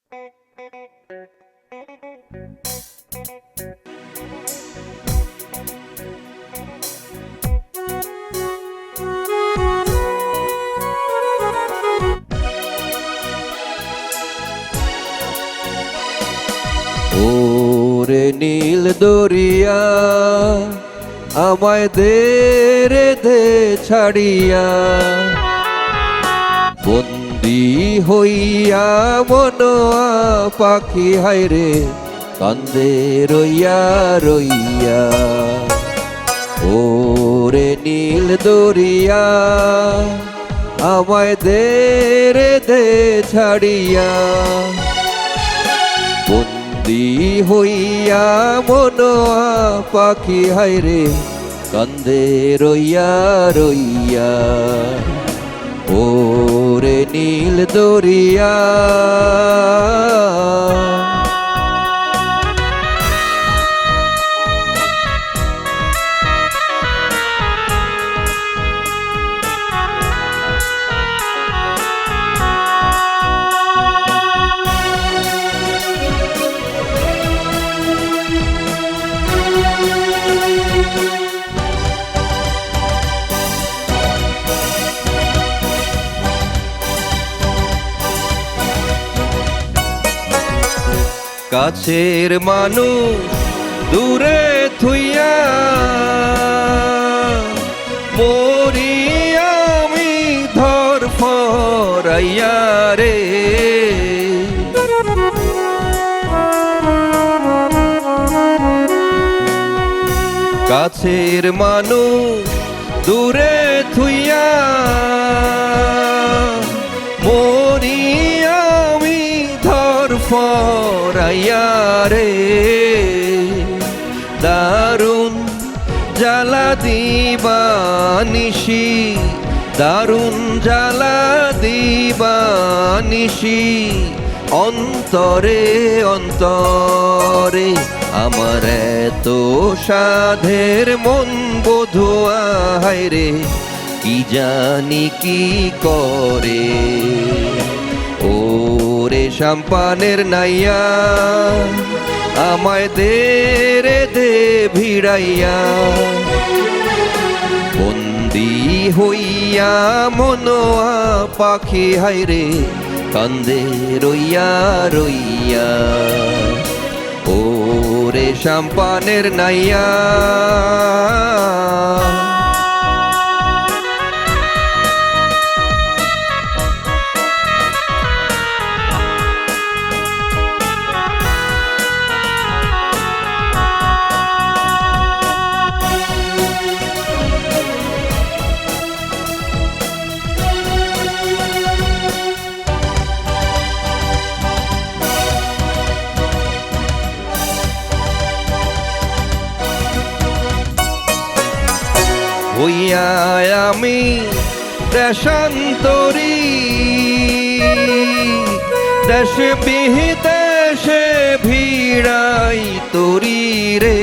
ওরে নীল দরিয়া আমায় দে রে দে ছাড়িয়া, বন্দি হইয়া মনোয়া পাখি হায়রে কান্দে রইয়া রইয়া। ওরে নীল দরিয়া আমায় দে রে দে ছাড়িয়া, বন্দি হইয়া মনোয়া পাখি হায়রে কান্দে রইয়া রইয়া। ওরে নীল দরিয়া কাছের মানুষ দূরে থুইয়া মরি আমি ধরফরাইয়া রে। কাছের মানুষ দূরে থুইয়া মরি আমি ধরফরাইয়া রে। দারুণ জ্বালা দিবানিশি, দারুণ জ্বালা দিবানিশি, অন্তরে অন্তরে আমার এত সাধের মন বধুয়া হায়রে কি জানি কি করে। ওরে সাম্পানের নাইয়া আমায় দে রে দে ভিড়াইয়া, বন্দি হইয়া মনোয়া পাখি হায়রে কান্দে রইয়া রইয়া। ওরে সাম্পানের নাইয়া হইয়া আমি দেশান্তরী, দেশে বিদেশে ভিড়াই তোরি রে।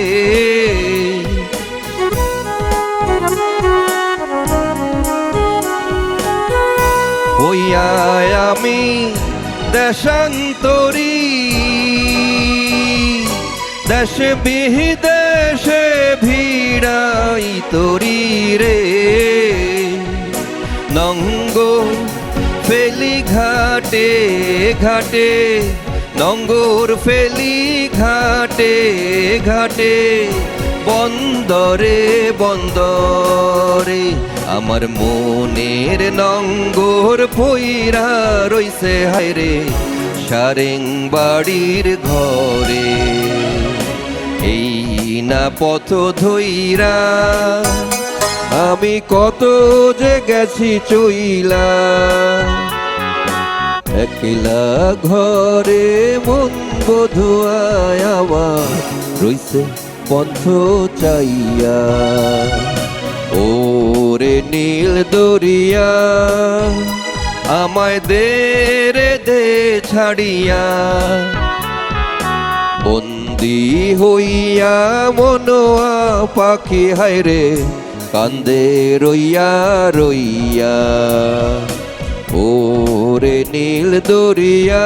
হইয়া আমি দেশান্তরী, দেশে বিদেশে ভিড়াই তোরি রে। নঙ্গর ফেলি ঘাটে ঘাটে, নঙ্গর ফেলি ঘাটে ঘাটে, বন্দরে বন্দরে আমার মনের নঙ্গর ভইরা রইছে হায়রে সারেং বাড়ির ঘরে। এই না পথ ধইরা আমি কত যে গেছি চইলা, একলা ঘরে মন বধুয়ায় আমার রইছে পথ চাইয়া। ওরে নীল দরিয়া আমায় দে রে দে ছাড়িয়া, বন্দি হইয়া মনোয়া পাখি হায়রে কান্দে রইয়া রইয়া। ওরে নীল দরিয়া